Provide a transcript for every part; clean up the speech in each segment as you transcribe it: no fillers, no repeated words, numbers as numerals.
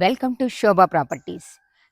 Welcome to Shobha properties.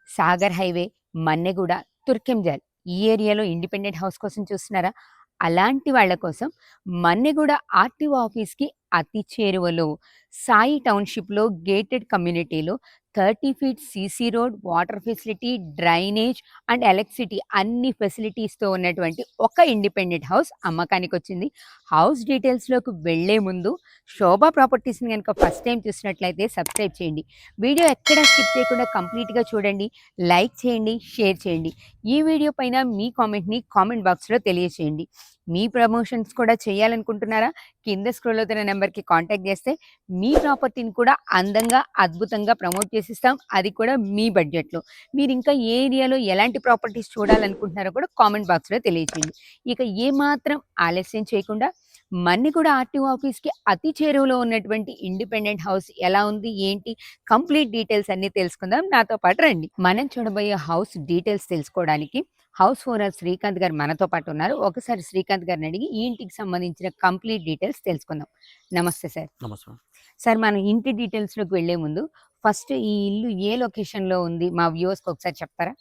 Sagar highway, Manneguda, Turkayamjal ఈ ఏరియాలో independent house కోసం చూస్తున్నారా? అలాంటి వాళ్ళ కోసం మన్నెగూడ ఆర్టీఓ ఆఫీస్‌కి అతి చేరువలో సాయి టౌన్‌షిప్‌లో గేటెడ్ కమ్యూనిటీలో 30 feet CC road, water facility, drainage and electricity అన్ని ఫెసిలిటీస్‌తో ఉన్నటువంటి ఒక ఇండిపెండెంట్ హౌస్ అమ్మకానికొచ్చింది. హౌస్ డీటెయిల్స్‌లోకి వెళ్ళే ముందు శోభా ప్రాపర్టీస్‌ని గనుక ఫస్ట్ టైం చూసినట్లయితే సబ్స్క్రైబ్ చేయండి. వీడియో ఎక్కడా స్కిప్ చేయకుండా కంప్లీట్‌గా చూడండి. లైక్ చేయండి, షేర్ చేయండి. ఈ వీడియో పైన మీ కామెంట్‌ని కామెంట్ బాక్స్‌లో తెలియచేయండి. మీ ప్రమోషన్స్ కూడా చేయాలనుకుంటున్నారా? కింద స్క్రోల్ అవుతున్న నెంబర్‌కి కాంటాక్ట్ చేస్తే మీ ప్రాపర్టీని కూడా అందంగా, అద్భుతంగా ప్రమోట్ చేసిస్తాం. అది కూడా మీ బడ్జెట్‌లో. మీరు ఇంకా ఏ ఏరియాలో ఎలాంటి ప్రాపర్టీస్ చూడాలనుకుంటున్నారో కూడా కామెంట్ బాక్స్‌లో తెలియచేయండి. ఇక ఏమాత్రం ఆలస్యం చేయకుండా మన్నిగూడ ఆర్టీఓ ఆఫీస్‌కి అతి చేరువలో ఉన్నటువంటి ఇండిపెండెంట్ హౌస్ ఎలా ఉంది, ఏంటి కంప్లీట్ డీటెయిల్స్ అన్నీ తెలుసుకుందాం. నాతో పాటు రండి. మనం చూడబోయే హౌస్ డీటెయిల్స్ తెలుసుకోవడానికి హౌస్ ఓనర్ శ్రీకాంత్ గారు మనతో పాటు ఉన్నారు. ఒకసారి శ్రీకాంత్ గారిని అడిగి ఈ ఇంటికి సంబంధించిన కంప్లీట్ డీటెయిల్స్ తెలుసుకుందాం. నమస్తే సార్. నమస్తే. సార్, మనం ఇంటి డీటెయిల్స్‌లోకి వెళ్ళే ముందు ఫస్ట్ ఈ ఇల్లు ఏ లొకేషన్‌లో ఉంది? మా వ్యూవర్స్‌కి ఒకసారి చెప్తారా?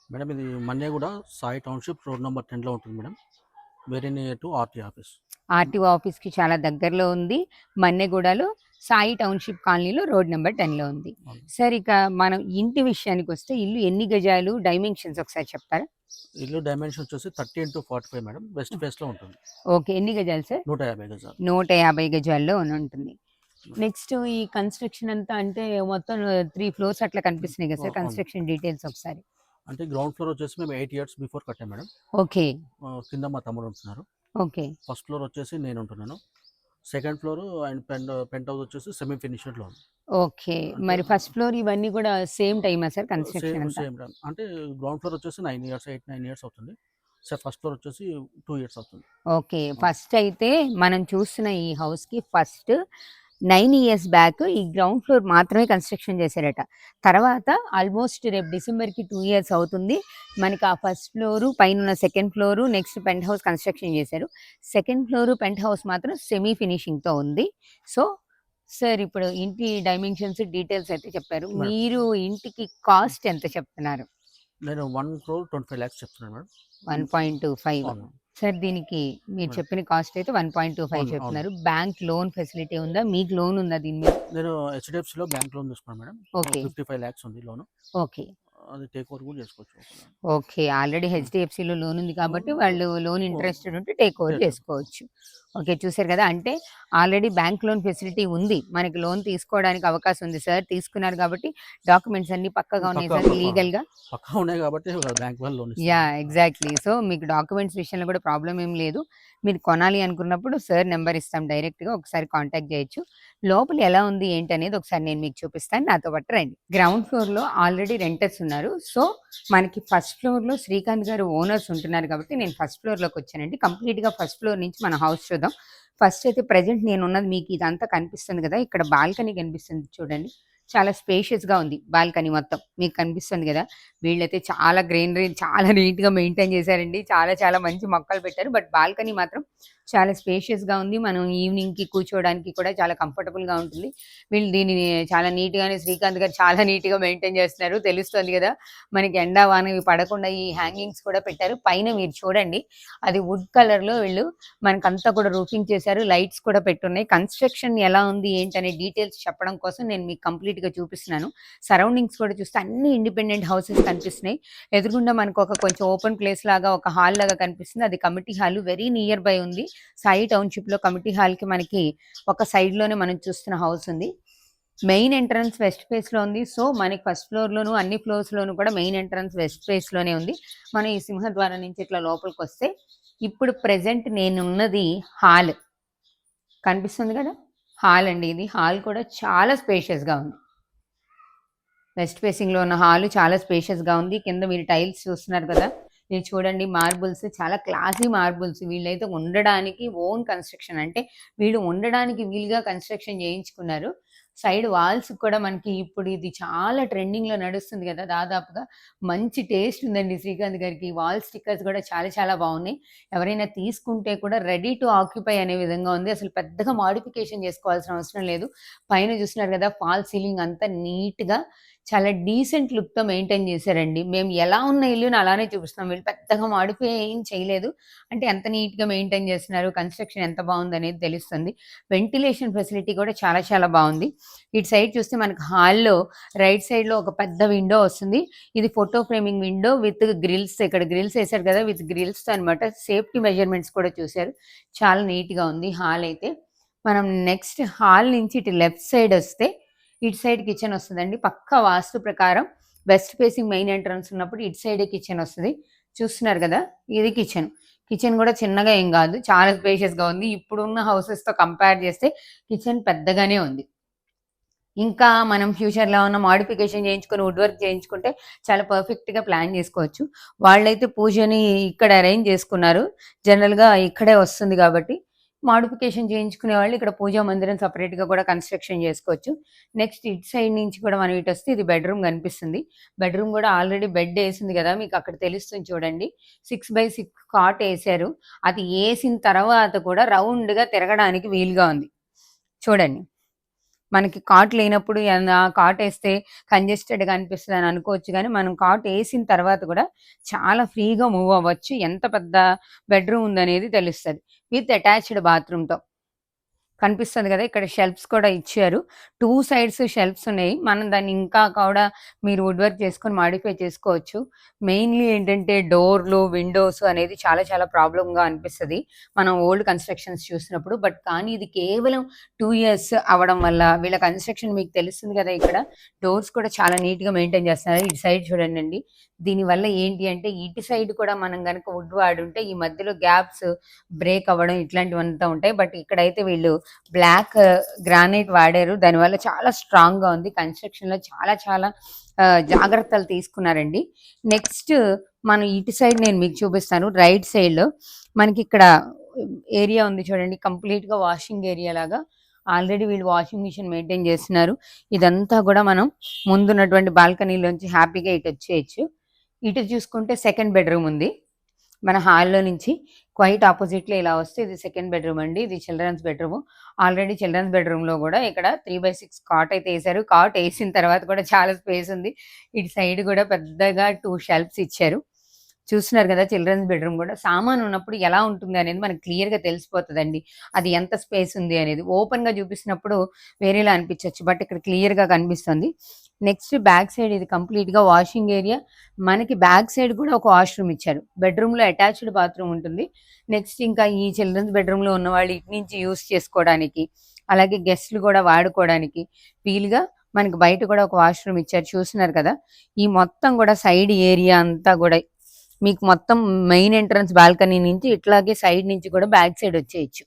మేడం ఇది Manneguda Sai township road number 10లో ఉంటుంది madam. Very near to RT office. RTO ఆఫీస్‌కి చాలా దగ్గరలో ఉంది. మన్నెగూడలో సాయి టౌన్‌షిప్ కాలనీలో రోడ్ నెంబర్ 10లో ఉంది. అవును. సార్, ఇక మనం ఇంటి విషయానికొస్తే ఇల్లు ఎన్ని గజాలు, డైమెన్షన్స్ ఒకసారి చెప్తారా? ఇల్లు డైమెన్షన్ వచ్చేసి 30x45 మేడం. వెస్ట్ ఫేస్‌లో ఉంటుంది. ఓకే. ఎన్ని గజాలు సార్? 150 గజాలు. 150 గజాల్లో ఉంటుంది. నెక్స్ట్ ఈ కన్‌స్ట్రక్షన్ అంతా అంటే మొత్తం 3 ఫ్లోర్స్ అట్లా కనిపిస్తున్నాయి కదా సార్? అవును. కన్‌స్ట్రక్షన్ డీటెయిల్స్ ఒకసారి. అంటే గ్రౌండ్ ఫ్లోర్ వచ్చేసి మేము 8 ఇయర్స్ బిఫోర్ కట్టాం మేడం. ఓకే. కింద మా తమ్ముడు ఉంటున్నారు. ఓకే. ఫస్ట్ ఫ్లోర్ వచ్చేసి నేను ఉంటున్నాను. Second floor and penthouse వచ్చేసి సెమీ ఫినిష్డ్‌లో ఉంది. ఓకే. అంటే మరి ఫస్ట్ ఫ్లోర్ ఇవన్నీ కూడా సేమ్ టైమా సార్ కన్‌స్ట్రక్షన్ సేమ్ అంతా? Same madam. అంటే గ్రౌండ్ ఫ్లోర్ వచ్చేసి 9 ఇయర్స్, 8, 9 ఇయర్స్ అవుతుంది. ఫస్ట్ ఫ్లోర్ వచ్చేసి 2 ఇయర్స్ అవుతుంది. ఓకే. ఫస్ట్ అయితే మనం చూస్తున్న ఈ హౌస్‌కి ఫస్ట్ 9 ఇయర్స్ బ్యాక్ ఈ గ్రౌండ్ ఫ్లోర్ మాత్రమే కన్‌స్ట్రక్షన్ చేశారట. తర్వాత ఆల్మోస్ట్ రేపు డిసెంబర్‌కి 2 ఇయర్స్ అవుతుంది. మనకి ఆ ఫస్ట్ ఫ్లోరు, పైనున్న second floor, next penthouse construction చేశారు. సెకండ్ ఫ్లోరు, పెంట్ హౌస్ మాత్రం సెమీ ఫినిషింగ్‌తో ఉంది. సో, సార్, ఇప్పుడు ఇంటి డైమెన్షన్స్, డీటెయిల్స్ అయితే చెప్పారు. మేడం మీరు ఇంటికి కాస్ట్ ఎంత చెప్తున్నారు? నేను 1,25,00,000 చెప్తున్నాను మేడం. 1.25. అవును. సార్, దీనికి మీరు మేడం. చెప్పిన కాస్ట్ అయితే 1.25 అవును. చెప్తున్నారు. అవును. బ్యాంక్ లోన్ ఫెసిలిటీ ఉందా? మీకు లోన్ ఉందా దీని మీద? నేను హెచ్‌డిఎఫ్‌సిలో బ్యాంక్ లోన్ తీసుకున్నాను మేడం. ఓకే. 55,00,000 ఉంది లోను. ఓకే. అది టేక్ ఓవర్ కూడా చేసుకోవచ్చు. ఓకే. ఆల్రెడీ హ్మ్. హెచ్‌డిఎఫ్‌సిలో లోన్ ఉంది కాబట్టి హ్మ్. వాళ్ళు లోన్ ఓ ఇంట్రెస్టెడ్ ఉంటే టేక్ ఓవర్ టేక్ చేసుకోవచ్చు. ఓకే. చూసారు కదా! అంటే ఆల్రెడీ బ్యాంక్ లోన్ ఫెసిలిటీ ఉంది. మనకి లోన్ తీసుకోవడానికి అవకాశం ఉంది. సార్ తీసుకున్నారు కాబట్టి డాక్యుమెంట్స్ అన్నీ పక్కాగా ఉన్నాయి పక్కా సార్ పక్కా లీగల్‌గా? పక్కా ఉన్నాయి కాబట్టి బ్యాంక్ వాళ్ళు లోన్ ఇస్తారు యాహ్! మేడం. ఎగ్జాక్ట్‌లీ. సో, మీకు డాక్యుమెంట్స్ విషయంలో కూడా ప్రాబ్లమ్ ఏం లేదు. మీరు కొనాలి అనుకున్నప్పుడు సార్ నంబర్ ఇస్తాం డైరెక్ట్‌గా ఒకసారి కాంటాక్ట్ చేయొచ్చు. లోపల ఎలా ఉంది ఏంటనేది ఒకసారి నేను మీకు చూపిస్తాను. నాతో పాటు రండి. గ్రౌండ్ ఫ్లోర్‌లో ఆల్రెడీ రెంటర్స్ ఉన్నారు. సో, మనకి ఫస్ట్ ఫ్లోర్‌లో శ్రీకాంత్ గారు ఓనర్స్ ఉంటున్నారు కాబట్టి నేను ఫస్ట్ ఫ్లోర్‌లోకొచ్చానండి. కంప్లీట్‌గా ఫస్ట్ ఫ్లోర్ నుంచి మన హౌస్ చూద్దాం. ఫస్ట్ అయితే ప్రెజెంట్ నేనున్నది మీకు ఇదంతా కనిపిస్తుంది కదా! ఇక్కడ బాల్కనీ కనిపిస్తుంది చూడండి. చాలా స్పేషియస్‌గా ఉంది బాల్కనీ మొత్తం. మీకు కనిపిస్తుంది కదా! వీళ్ళైతే చాలా గ్రీనరీ చాలా నీట్‌గా మెయింటైన్ చేశారండి. చాలా చాలా మంచి మొక్కలు పెట్టారు. బట్ బాల్కనీ మాత్రం చాలా స్పేషియస్‌గా ఉంది. మనం ఈవినింగ్‌కి కూర్చోవడానికి కూడా చాలా కంఫర్టబుల్‌గా ఉంటుంది. వీళ్ళు దీనిని చాలా నీట్‌గానే శ్రీకాంత్ గారు చాలా నీట్‌గా మెయింటైన్ చేస్తున్నారు. తెలుస్తుంది కదా! మనకి ఎండ, వాన ఇవి పడకుండా ఈ హ్యాంగింగ్స్ కూడా పెట్టారు. పైన మీరు చూడండి, అది వుడ్ కలర్‌లో వీళ్ళు మనకంతా కూడా రూఫింగ్ చేశారు. లైట్స్ కూడా పెట్టున్నాయి. కన్‌స్ట్రక్షన్ ఎలా ఉంది ఏంటనే డీటెయిల్స్ చెప్పడం కోసం నేను మీకు కంప్లీట్‌గా చూపిస్తున్నాను. సరౌండింగ్స్ కూడా చూస్తే అన్ని ఇండిపెండెంట్ హౌసెస్ కనిపిస్తున్నాయి. ఎదురుగుండా మనకు ఒక కొంచెం ఓపెన్ ప్లేస్ లాగా ఒక హాల్ లాగా కనిపిస్తుంది. అది committee hall. Very near by ఉంది. సాయి టౌన్‌షిప్‌లో కమిటీ హాల్‌కి మనకి ఒక సైడ్‌లోనే మనం చూస్తున్న హౌస్ ఉంది. మెయిన్ ఎంట్రన్స్ వెస్ట్ ఫేస్‌లో ఉంది. సో, మనకి ఫస్ట్ ఫ్లోర్‌లోను అన్ని ఫ్లోర్స్‌లోను కూడా మెయిన్ ఎంట్రన్స్ వెస్ట్ ఫేస్‌లోనే ఉంది. మనం ఈ సింహద్వారం నుంచి ఇట్లా లోపలికొస్తే ఇప్పుడు ప్రెజెంట్ నేనున్నది హాల్. కనిపిస్తుంది కదా! హాల్ అండి ఇది. హాల్ కూడా చాలా స్పేషియస్‌గా ఉంది. వెస్ట్ ఫేసింగ్‌లో ఉన్న హాలు చాలా స్పేషియస్‌గా ఉంది. కింద మీరు టైల్స్ చూస్తున్నారు కదా! ఇది చూడండి, మార్బుల్స్ చాలా క్లాసీ మార్బుల్స్. వీళ్ళైతే ఉండడానికి ఓన్ కన్‌స్ట్రక్షన్ అంటే వీళ్ళు ఉండడానికి వీలుగా కన్‌స్ట్రక్షన్ చేయించుకున్నారు. సైడ్ వాల్స్ కూడా మనకి ఇప్పుడు ఇది చాలా ట్రెండింగ్‌లో నడుస్తుంది గదా! దాదాపుగా మంచి టేస్ట్ ఉందండి శ్రీకాంత్ గారికి. వాల్ స్టిక్కర్స్ గూడా చాలా చాలా బావున్నాయి. ఎవరైనా తీసుకుంటే కూడా రెడీ టు ఆక్యుపై అనే విధంగా ఉంది. అసలు పెద్దగా మోడిఫికేషన్ చేసుకోవాల్సిన అవసరం లేదు. పైన చూస్తున్నారు గదా! ఫాల్ సీలింగ్ అంతా నీట్‌గా చాలా డీసెంట్ లుక్‌తో మెయింటైన్ చేశారండి. మేము ఎలా ఉన్న ఇల్లుని అలానే చూపిస్తున్నాం. వీళ్ళు పెద్దగా మోడిఫై ఏం చేయలేదు. అంటే ఎంత నీట్‌గా మెయింటైన్ చేస్తున్నారు, కన్‌స్ట్రక్షన్ ఎంత బావుందనేది తెలుస్తుంది. వెంటిలేషన్ ఫెసిలిటీ కూడా చాలా చాలా బావుంది. ఇటు సైడ్ చూస్తే మనకు హాల్‌లో రైట్ సైడ్‌లో ఒక పెద్ద విండో వస్తుంది. ఇది photo framing window with grills, ఇక్కడ గ్రిల్స్ ఏసారు కదా! విత్ గ్రిల్స్‌తో అనమాట. సేఫ్టీ మెజర్‌మెంట్స్ కూడా చూసారు. చాలా నీట్‌గా ఉంది హాల్ అయితే. మనం నెక్స్ట్ హాల్ నుంచి ఇటు లెఫ్ట్ సైడ్ వస్తే, ఇటు సైడ్ కిచెన్ వస్తదండి. పక్కా వాస్తు ప్రకారం వెస్ట్ ఫేసింగ్ మెయిన్ ఎంట్రన్స్ ఉన్నప్పుడు ఇటు సైడే కిచెన్ వస్తది. చూస్తున్నారు గదా! ఇది కిచెన్. కిచెన్ గూడా చిన్నగా ఏం గాదు. చాలా స్పేషియస్‌గా ఉంది. ఇప్పుడున్న హౌసెస్‌తో కంపేర్ చేస్తే కిచెన్ పెద్దగానే ఉంది. ఇంకా మనం ఫ్యూచర్‌లో ఏమన్నా మోడిఫికేషన్ చేయించుకొని, వుడ్ వర్క్ చేయించుకుంటే చాలా పర్ఫెక్ట్‌గా ప్లాన్ చేసుకోవచ్చు. వాళ్ళైతే పూజని ఇక్కడ అరేంజ్ చేసుకున్నారు. జనరల్‌గా ఇక్కడే వస్తుంది కాబట్టి, మోడిఫికేషన్ చేయించుకునే వాళ్ళు ఇక్కడ పూజా మందిరం సెపరేట్‌గా కూడా కన్‌స్ట్రక్షన్ చేసుకోవచ్చు. నెక్స్ట్ ఇటు సైడ్ నుంచి కూడా మనం ఇటొస్తే ఇది బెడ్‌రూమ్ కనిపిస్తుంది. బెడ్‌రూమ్ కూడా ఆల్రెడీ బెడ్ ఏసింది కదా! మీకు అక్కడ తెలుస్తుంది చూడండి. 6/6 కాట్ ఏసారు. అది ఏసిన తర్వాత కూడా రౌండ్‌గా తిరగడానికి వీలుగా ఉంది. చూడండి. మనకి కాట్ లేనప్పుడు కాటేస్తే కంజెస్టెడ్‌గా అనిపిస్తదని అనుకోవచ్చు గానీ, మనం కాటేసిన తర్వాత కూడా చాలా ఫ్రీగా మూవ్ అవ్వచ్చు. ఎంత పెద్ద బెడ్‌రూమ్ ఉందనేది తెలుస్తది. విత్ అటాచ్డ్ బాత్రూమ్‌తో. కనిపిస్తుంది గదా! ఇక్కడ షెల్ఫ్స్ కూడా ఇచ్చారు. 2 సైడ్స్ షెల్ఫ్స్ ఉన్నాయి. మనం దాన్ని ఇంకా కూడా మీరు వుడ్ వర్క్ చేసుకొని మాడిఫై చేసుకోవచ్చు. మెయిన్‌లీ ఏంటంటే డోర్‌లు, విండోస్ అనేది చాలా చాలా ప్రాబ్లమ్‌గా అనిపిస్తది. మనం ఓల్డ్ కన్‌స్ట్రక్షన్స్ చూసినప్పుడు. కానీ ఇది కేవలం 2 ఇయర్స్ అవ్వడం వల్ల వీళ్ళ కన్‌స్ట్రక్షన్ మీకు తెలుస్తుంది గదా! ఇక్కడ డోర్స్ కూడా చాలా నీట్‌గా మెయింటైన్ చేస్తున్నారు. ఇటు సైడ్ చూడండండి. దీనివల్ల ఏంటి అంటే ఇటు సైడ్ కూడా మనం గనక వుడ్ వాడుంటే ఈ మధ్యలో గ్యాప్స్ బ్రేక్ అవ్వడం ఇట్లాంటివంతా ఉంటాయి. బట్ ఇక్కడైతే వీళ్ళు బ్లాక్ గ్రానైట్ వాడారు. దానివల్ల చాలా స్ట్రాంగ్‌గా ఉంది. కన్‌స్ట్రక్షన్‌లో చాలా చాలా జాగ్రత్తలు తీసుకున్నారండి. నెక్స్ట్ మనం ఇటు సైడ్ నేను మీకు చూపిస్తాను. రైట్ సైడ్‌లో మనకిక్కడ ఏరియా ఉంది చూడండి. కంప్లీట్‌గా వాషింగ్ ఏరియా లాగా. ఆల్రెడీ వీళ్ళు వాషింగ్ మిషన్ మెయింటైన్ చేస్తున్నారు. ఇదంతా గూడా మనం ముందున్నటువంటి బాల్కనీలోంచి హ్యాపీగా ఇటొచ్చేయొచ్చు. ఇటు చూసుకుంటే సెకండ్ బెడ్‌రూమ్ ఉంది. మన హాల్‌లో నుంచి క్వైట్ అపోజిట్‌లో ఇలా వస్తే ఇది సెకండ్ బెడ్‌రూమ్ అండి. ఇది చిల్డ్రన్స్ బెడ్‌రూమ్. ఆల్రెడీ చిల్డ్రన్స్ బెడ్‌రూమ్‌లో గూడా ఇక్కడ 3/6 కాట్ అయితే ఏసారు. కాట్ ఏసిన తర్వాత కూడా చాలా స్పేస్ ఉంది. ఇటు సైడ్ గూడా పెద్దగా 2 షెల్ఫ్స్ ఇచ్చారు. చూస్తున్నారు గదా! చిల్డ్రన్స్ బెడ్‌రూమ్ గూడా. సామాను ఉన్నప్పుడు ఎలా ఉంటుంది అనేది మనకు క్లియర్‌గా తెలిసిపోతదండి. అది ఎంత స్పేస్ ఉంది అనేది. ఓపెన్‌గా చూపిస్తున్నప్పుడు వేరేలా అనిపించొచ్చు. బట్ ఇక్కడ క్లియర్‌గా కనిపిస్తుంది. నెక్స్ట్ బ్యాక్ సైడ్ ఇది కంప్లీట్‌గా వాషింగ్ ఏరియా. మనకి బ్యాక్ సైడ్ కూడా ఒక వాష్‌రూమ్ ఇచ్చారు. బెడ్‌రూమ్‌లో అటాచ్డ్ బాత్రూమ్ ఉంటుంది. నెక్స్ట్ ఇంకా ఈ చిల్డ్రన్స్ బెడ్‌రూమ్‌లో ఉన్నవాళ్ళు ఇటు నుంచి యూజ్ చేసుకోవడానికి, అలాగే గెస్ట్‌లు కూడా వాడుకోవడానికి వీలుగా మనకి బయట కూడా ఒక వాష్‌రూమ్ ఇచ్చారు. చూస్తున్నారు కదా! ఈ మొత్తం కూడా సైడ్ ఏరియా అంతా గూడా మీకు మొత్తం మెయిన్ ఎంట్రన్స్ బాల్కనీ నుంచి ఇట్లాగే సైడ్ నుంచి కూడా బ్యాక్ సైడ్ వచ్చేయొచ్చు.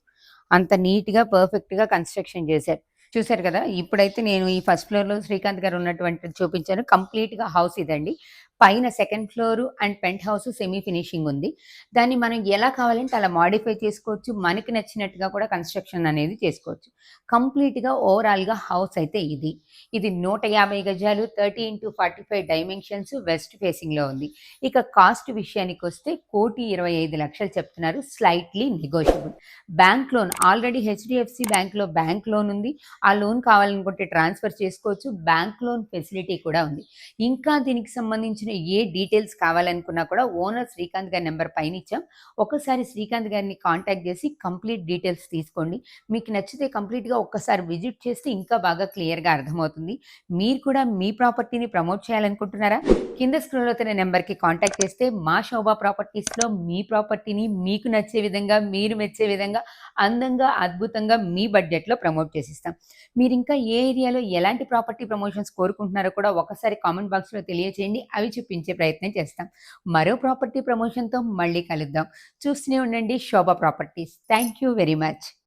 అంత నీట్‌గా, పర్ఫెక్ట్‌గా కన్‌స్ట్రక్షన్ చేశారు. చూసారు కదా! ఇప్పుడైతే నేను ఈ ఫస్ట్ ఫ్లోర్‌లో శ్రీకాంత్ గారు ఉన్నటువంటిది చూపించాను. కంప్లీట్‌గా హౌస్ ఇదండి. పైన second floor and penthouse semi finishing ఉంది. దాన్ని మనం ఎలా కావాలంటే అలా మోడిఫై చేసుకోవచ్చు. మనకి నచ్చినట్టుగా కూడా కన్‌స్ట్రక్షన్ అనేది చేసుకోవచ్చు. కంప్లీట్‌గా ఓవరాల్‌గా హౌస్ అయితే ఇది. ఇది 150 గజాలు 30x45 డైమెన్షన్స్ వెస్ట్ ఫేసింగ్‌లో ఉంది. ఇక కాస్ట్ విషయానికొస్తే 1,25,00,000 చెప్తున్నారు. Slightly negotiable. Bank loan already HDFC బ్యాంక్‌లో బ్యాంక్ లోన్ ఉంది. ఆ లోన్ కావాలనుకుంటే ట్రాన్స్‌ఫర్ చేసుకోవచ్చు. బ్యాంక్ లోన్ ఫెసిలిటీ కూడా ఉంది. ఇంకా దీనికి సంబంధించిన ఏ డీటెయిల్స్ కావాలనుకున్నా కూడా ఓనర్ శ్రీకాంత్ గారి నెంబర్ పైన ఇచ్చాం. ఒకసారి శ్రీకాంత్ గారిని కాంటాక్ట్ చేసి కంప్లీట్ డీటెయిల్స్ తీసుకోండి. మీకు నచ్చితే కంప్లీట్‌గా ఒక్కసారి విజిట్ చేస్తే ఇంకా బాగా క్లియర్‌గా అర్థమవుతుంది. మీరు కూడా మీ ప్రాపర్టీని ప్రమోట్ చేయాలనుకుంటున్నారా? కింద స్క్రోల్ అవుతున్న నెంబర్‌కి కాంటాక్ట్ చేస్తే మా శోభా ప్రాపర్టీస్‌లో మీ ప్రాపర్టీని మీకు నచ్చే విధంగా, మీరు మెచ్చే విధంగా అందంగా, అద్భుతంగా మీ బడ్జెట్‌లో ప్రమోట్ చేసిస్తాం. మీరింకా ఏ ఏరియాలో ఎలాంటి ప్రాపర్టీ ప్రమోషన్స్ కోరుకుంటున్నారో కూడా ఒకసారి కామెంట్ బాక్స్‌లో తెలియచేయండి. అవి చూపించే ప్రయత్నం చేస్తాం. మరో ప్రాపర్టీ ప్రమోషన్‌తో మళ్ళీ కలుద్దాం. చూస్తూనే ఉండండి Shobha Properties. Thank you very much.